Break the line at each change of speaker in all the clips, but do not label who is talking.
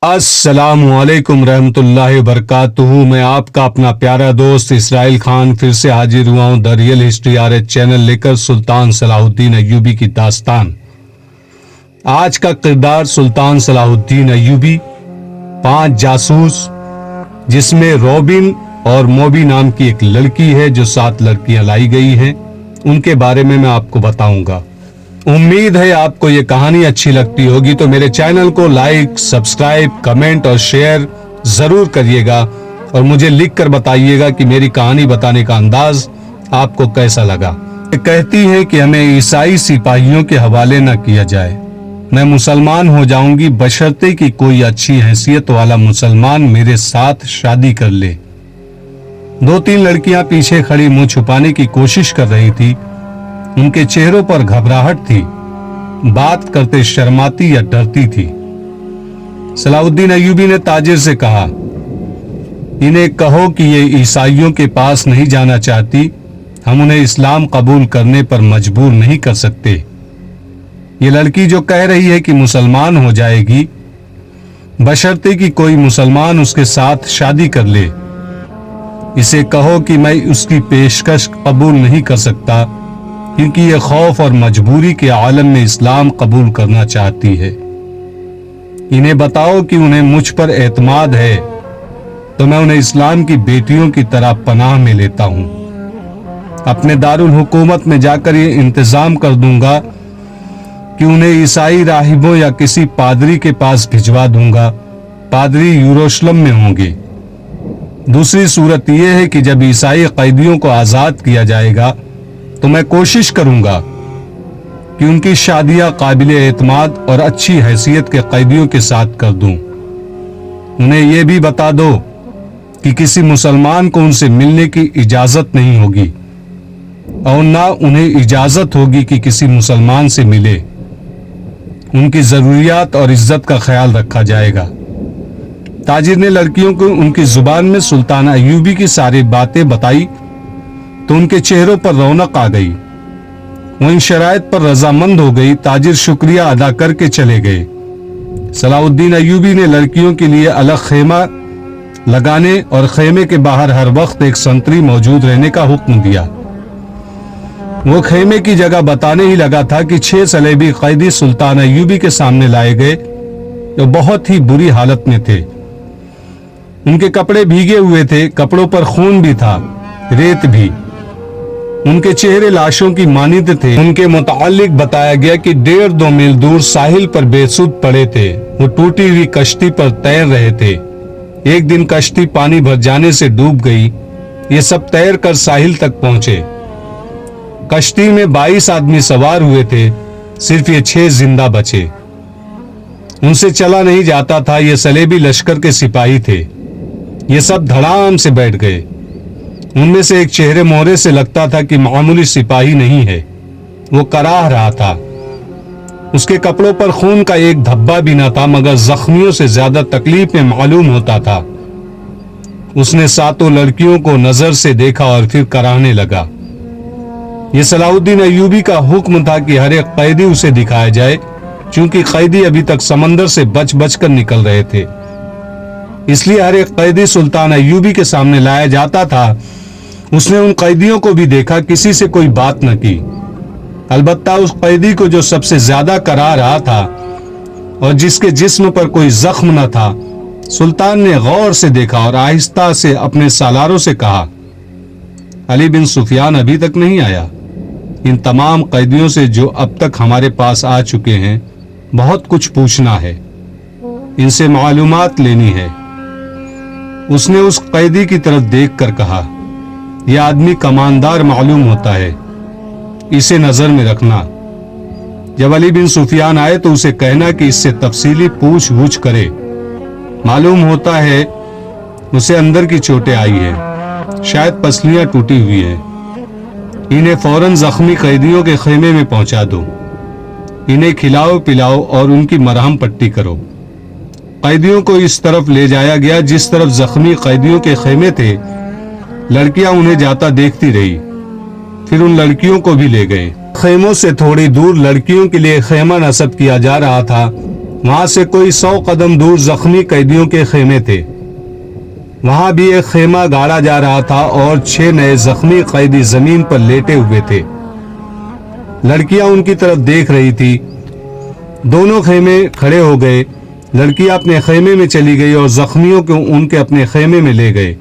السلام علیکم رحمۃ اللہ وبرکاتہ۔ میں آپ کا اپنا پیارا دوست اسرائیل خان پھر سے حاضر ہوا ہوں the real history RH channel لے کر سلطان صلاح الدین ایوبی کی داستان۔ آج کا کردار سلطان صلاح الدین ایوبی 5 جاسوس، جس میں روبن اور موبی نام کی ایک لڑکی ہے جو 7 لڑکیاں لائی گئی ہیں، ان کے بارے میں آپ کو بتاؤں گا۔ امید ہے آپ کو یہ کہانی اچھی لگتی ہوگی، تو میرے چینل کو لائک، سبسکرائب، کمنٹ اور شیئر ضرور کریے گا، اور مجھے لکھ کر بتائیے گا کہ میری کہانی بتانے کا انداز آپ کو کیسا لگا۔ یہ کہتی ہے کہ ہمیں عیسائی سپاہیوں کے حوالے نہ کیا جائے، میں مسلمان ہو جاؤں گی بشرطے کہ کوئی اچھی حیثیت والا مسلمان میرے ساتھ شادی کر لے۔ 2-3 لڑکیاں پیچھے کھڑی منہ چھپانے کی کوشش کر رہی تھی، ان کے چہروں پر گھبراہٹ تھی، بات کرتے شرماتی یا ڈرتی تھی۔ صلاح الدین ایوبی نے تاجر سے کہا، انہیں کہو کہ یہ عیسائیوں کے پاس نہیں جانا چاہتی، ہم انہیں اسلام قبول کرنے پر مجبور نہیں کر سکتے۔ یہ لڑکی جو کہہ رہی ہے کہ مسلمان ہو جائے گی بشرطے کہ کوئی مسلمان اس کے ساتھ شادی کر لے، اسے کہو کہ میں اس کی پیشکش قبول نہیں کر سکتا، کیونکہ یہ خوف اور مجبوری کے عالم میں اسلام قبول کرنا چاہتی ہے۔ انہیں بتاؤ کہ انہیں مجھ پر اعتماد ہے تو میں انہیں اسلام کی بیٹیوں کی طرح پناہ میں لیتا ہوں۔ اپنے دارالحکومت میں جا کر یہ انتظام کر دوں گا کہ انہیں عیسائی راہبوں یا کسی پادری کے پاس بھجوا دوں گا، پادری یروشلم میں ہوں گے۔ دوسری صورت یہ ہے کہ جب عیسائی قیدیوں کو آزاد کیا جائے گا تو میں کوشش کروں گا کہ ان کی شادیاں قابل اعتماد اور اچھی حیثیت کے قیدیوں کے ساتھ کر دوں۔ انہیں یہ بھی بتا دو کہ کسی مسلمان کو ان سے ملنے کی اجازت نہیں ہوگی، اور نہ انہیں اجازت ہوگی کہ کسی مسلمان سے ملے۔ ان کی ضروریات اور عزت کا خیال رکھا جائے گا۔ تاجر نے لڑکیوں کو ان کی زبان میں سلطان ایوبی کی ساری باتیں بتائی تو ان کے چہروں پر رونق آ گئی، وہ ان شرائط پر رضامند ہو گئی۔ تاجر شکریہ ادا کر کے چلے گئے۔ صلاح الدین ایوبی نے لڑکیوں کے لیے الگ خیمہ لگانے اور خیمے کے باہر ہر وقت ایک سنتری موجود رہنے کا حکم دیا۔ وہ خیمے کی جگہ بتانے ہی لگا تھا کہ 6 صلیبی قیدی سلطان ایوبی کے سامنے لائے گئے، جو بہت ہی بری حالت میں تھے۔ ان کے کپڑے بھیگے ہوئے تھے، کپڑوں پر خون بھی تھا، ریت بھی۔ ان کے چہرے لاشوں کی مانند تھے۔ ان کے متعلق بتایا گیا کہ 1.5-2 میل دور ساحل پر بے سود پڑے تھے، وہ ٹوٹی ہوئی کشتی پر تیر رہے تھے۔ ایک دن کشتی پانی بھر جانے سے ڈوب گئی، یہ سب تیر کر ساحل تک پہنچے۔ کشتی میں 22 آدمی سوار ہوئے تھے، صرف یہ 6 زندہ بچے۔ ان سے چلا نہیں جاتا تھا، یہ صلیبی لشکر کے سپاہی تھے۔ یہ سب دھڑام سے بیٹھ گئے۔ ان میں سے ایک چہرے مہرے سے لگتا تھا کہ معمولی سپاہی نہیں ہے، وہ کراہ رہا تھا۔ اس کے کپڑوں پر خون کا ایک دھبا بھی نہ تھا، مگر زخمیوں سے زیادہ تکلیف میں معلوم ہوتا تھا۔ اس نے 7 لڑکیوں کو نظر سے دیکھا اور پھر کراہنے لگا۔ یہ صلاح الدین ایوبی کا حکم تھا کہ ہر ایک قیدی اسے دکھایا جائے، چونکہ قیدی ابھی تک سمندر سے بچ بچ کر نکل رہے تھے، اس لیے ہر ایک قیدی سلطان ایوبی کے سامنے لایا جاتا تھا۔ اس نے ان قیدیوں کو بھی دیکھا، کسی سے کوئی بات نہ کی، البتہ اس قیدی کو جو سب سے زیادہ کرا رہا تھا اور جس کے جسم پر کوئی زخم نہ تھا، سلطان نے غور سے دیکھا اور آہستہ سے اپنے سالاروں سے کہا، علی بن سفیان ابھی تک نہیں آیا؟ ان تمام قیدیوں سے جو اب تک ہمارے پاس آ چکے ہیں بہت کچھ پوچھنا ہے، ان سے معلومات لینی ہے۔ اس نے اس قیدی کی طرف دیکھ کر کہا، یہ آدمی کماندار معلوم ہوتا ہے، اسے نظر میں رکھنا۔ جب علی بن سفیان آئے تو اسے کہنا کہ اس سے تفصیلی پوچھ گچھ کرے، معلوم ہوتا ہے اسے اندر کی چوٹیں آئی ہیں، شاید پسلیاں ٹوٹی ہوئی ہیں۔ انہیں فوراً زخمی قیدیوں کے خیمے میں پہنچا دو، انہیں کھلاؤ پلاؤ اور ان کی مرہم پٹی کرو۔ قیدیوں کو اس طرف لے جایا گیا جس طرف زخمی قیدیوں کے خیمے تھے۔ لڑکیاں انہیں جاتا دیکھتی رہی، پھر ان لڑکیوں کو بھی لے گئے۔ خیموں سے تھوڑی دور لڑکیوں کے لیے خیمہ نصب کیا جا رہا تھا، وہاں سے کوئی 100 قدم دور زخمی قیدیوں کے خیمے تھے۔ وہاں بھی ایک خیمہ گاڑا جا رہا تھا اور 6 نئے زخمی قیدی زمین پر لیٹے ہوئے تھے۔ لڑکیاں ان کی طرف دیکھ رہی تھی۔ دونوں خیمے کھڑے ہو گئے۔ لڑکیاں اپنے خیمے میں چلی گئی اور زخمیوں کو ان کے اپنے خیمے میں لے گئے۔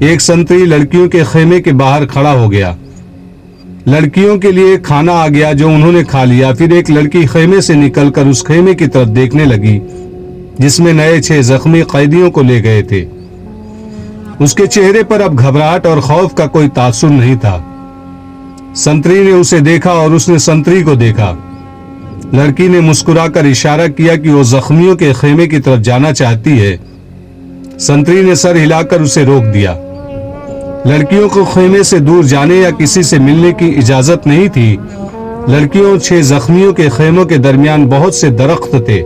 ایک سنتری لڑکیوں کے خیمے کے باہر کھڑا ہو گیا۔ لڑکیوں کے لیے کھانا آ گیا جو انہوں نے کھا لیا۔ پھر ایک لڑکی خیمے سے نکل کر اس خیمے کی طرف دیکھنے لگی جس میں نئے 6 زخمی قیدیوں کو لے گئے تھے۔ اس کے چہرے پر اب گھبراہٹ اور خوف کا کوئی تاثر نہیں تھا۔ سنتری نے اسے دیکھا اور اس نے سنتری کو دیکھا۔ لڑکی نے مسکرا کر اشارہ کیا کہ وہ زخمیوں کے خیمے کی طرف جانا چاہتی ہے۔ سنتری نے سر ہلا کر اسے روک دیا۔ لڑکیوں کو خیمے سے دور جانے یا کسی سے ملنے کی اجازت نہیں تھی۔ لڑکیوں 6 زخمیوں کے خیموں کے درمیان بہت سے درخت تھے۔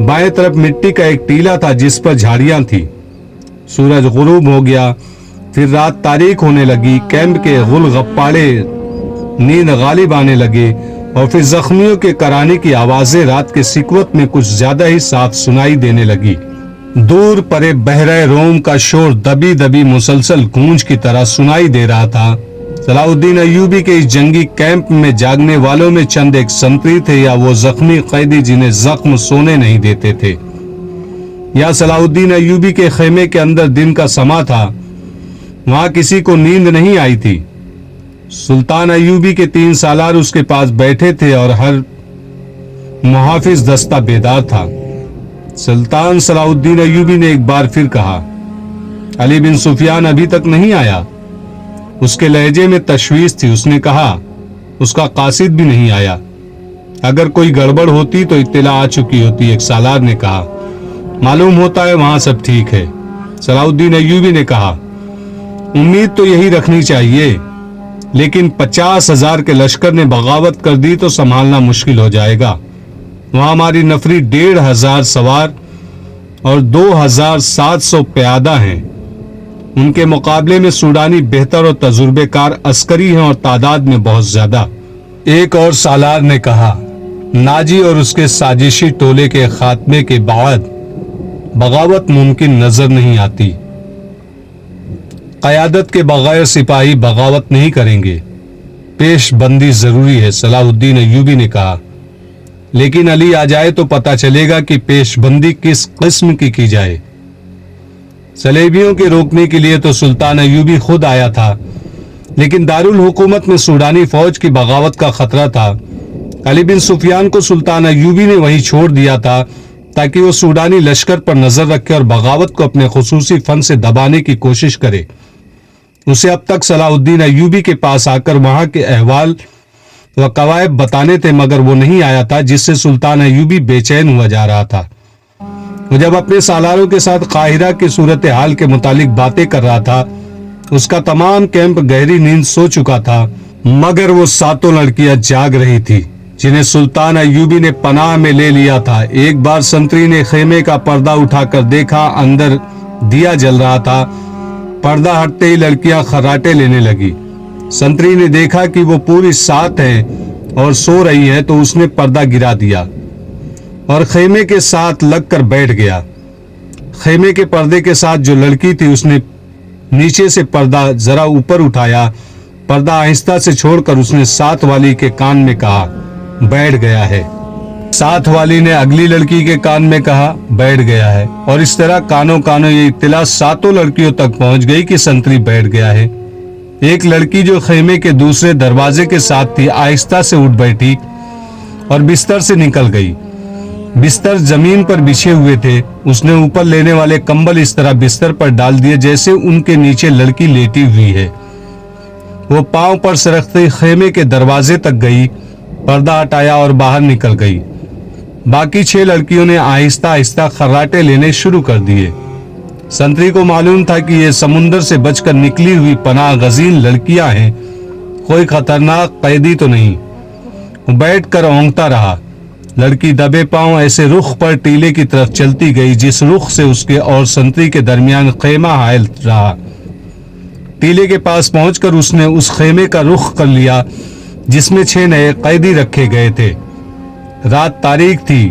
بائیں طرف مٹی کا ایک ٹیلا تھا جس پر جھاڑیاں تھیں۔ سورج غروب ہو گیا، پھر رات تاریک ہونے لگی۔ کیمپ کے غل غپاڑے نیند غالب آنے لگے اور پھر زخمیوں کے کرانے کی آوازیں رات کے سکوت میں کچھ زیادہ ہی صاف سنائی دینے لگی۔ دور پرے بحرہ روم کا شور دبی دبی مسلسل گونج کی طرح سنائی دے رہا تھا۔ صلاح الدین ایوبی کے اس جنگی کیمپ میں جاگنے والوں میں چند ایک سنتری تھے یا وہ زخمی قیدی جنہیں زخم سونے نہیں دیتے تھے، یا صلاح الدین ایوبی کے خیمے کے اندر دن کا سما تھا۔ وہاں کسی کو نیند نہیں آئی تھی۔ سلطان ایوبی کے 3 سالار اس کے پاس بیٹھے تھے اور ہر محافظ دستہ بیدار تھا۔ سلطان صلاح الدین ایوبی نے ایک بار پھر کہا، علی بن سفیان ابھی تک نہیں آیا؟ اس کے لہجے میں تشویش تھی۔ اس نے کہا، اس کا قاصد بھی نہیں آیا۔ اگر کوئی گڑبڑ ہوتی تو اطلاع آ چکی ہوتی، ایک سالار نے کہا۔ معلوم ہوتا ہے وہاں سب ٹھیک ہے، صلاح الدین ایوبی نے کہا۔ امید تو یہی رکھنی چاہیے، لیکن 50,000 کے لشکر نے بغاوت کر دی تو سنبھالنا مشکل ہو جائے گا۔ وہاں ہماری نفری 1,500 سوار اور 2,700 پیادہ ہیں۔ ان کے مقابلے میں سوڈانی بہتر اور تجربے کار عسکری ہیں اور تعداد میں بہت زیادہ۔ ایک اور سالار نے کہا، ناجی اور اس کے سازشی ٹولے کے خاتمے کے بعد بغاوت ممکن نظر نہیں آتی۔ قیادت کے بغیر سپاہی بغاوت نہیں کریں گے۔ پیش بندی ضروری ہے، صلاح الدین ایوبی نے کہا۔ لیکن علی آ جائے تو پتہ چلے گا کہ پیش بندی کس قسم کی جائے۔ صلیبیوں کے روکنے کے لیے تو سلطان ایوبی خود آیا تھا، لیکن دارالحکومت میں سوڈانی فوج کی بغاوت کا خطرہ تھا۔ علی بن سفیان کو سلطان ایوبی نے وہیں چھوڑ دیا تھا تاکہ وہ سوڈانی لشکر پر نظر رکھے اور بغاوت کو اپنے خصوصی فن سے دبانے کی کوشش کرے۔ اسے اب تک صلاح الدین ایوبی کے پاس آ کر وہاں کے احوال و قوائب بتانے تھے، مگر وہ نہیں آیا تھا، جس سے سلطان ایوبی بے چین ہوا جا رہا تھا۔ وہ جب اپنے سالاروں کے ساتھ قاہرہ کی صورتحال کے متعلق باتیں کر رہا تھا، اس کا تمام کیمپ گہری نیند سو چکا تھا، مگر وہ 7 لڑکیاں جاگ رہی تھی جنہیں سلطان ایوبی نے پناہ میں لے لیا تھا۔ ایک بار سنتری نے خیمے کا پردہ اٹھا کر دیکھا، اندر دیا جل رہا تھا۔ پردہ ہٹتے ہی لڑکیاں خراٹے لینے لگی۔ سنتری نے دیکھا کہ وہ پوری 7 ہیں اور سو رہی ہیں تو اس نے پردہ گرا دیا اور خیمے کے ساتھ لگ کر بیٹھ گیا۔ خیمے کے پردے کے ساتھ جو لڑکی تھی اس نے نیچے سے پردہ ذرا اوپر اٹھایا۔ پردہ آہستہ سے چھوڑ کر اس نے 7 والی کے کان میں کہا، بیٹھ گیا ہے۔ 7 والی نے اگلی لڑکی کے کان میں کہا، بیٹھ گیا ہے، اور اس طرح کانوں یہ اطلاع 7 لڑکیوں تک پہنچ گئی کہ سنتری بیٹھ گیا ہے۔ ایک لڑکی جو خیمے کے دوسرے دروازے کے ساتھ تھی آہستہ سے اٹھ بیٹھی اور بستر سے نکل گئی۔ بستر زمین پر بچھے ہوئے تھے۔ اس نے اوپر لینے والے کمبل اس طرح بستر پر ڈال دیے جیسے ان کے نیچے لڑکی لیٹی ہوئی ہے۔ وہ پاؤں پر سرکتے خیمے کے دروازے تک گئی، پردہ ہٹایا اور باہر نکل گئی۔ باقی 6 لڑکیوں نے آہستہ آہستہ خراٹے لینے شروع کر دیے۔ سنتری کو معلوم تھا کہ یہ سمندر سے بچ کر نکلی ہوئی پناہ گزین لڑکیاں ہیں، کوئی خطرناک قیدی تو نہیں۔ وہ بیٹھ کر اونگتا رہا۔ لڑکی دبے پاؤں ایسے رخ پر ٹیلے کی طرف چلتی گئی جس رخ سے اس کے اور سنتری کے درمیان خیمہ حائل رہا۔ ٹیلے کے پاس پہنچ کر اس نے اس خیمے کا رخ کر لیا جس میں 6 نئے قیدی رکھے گئے تھے۔ رات تاریک تھی،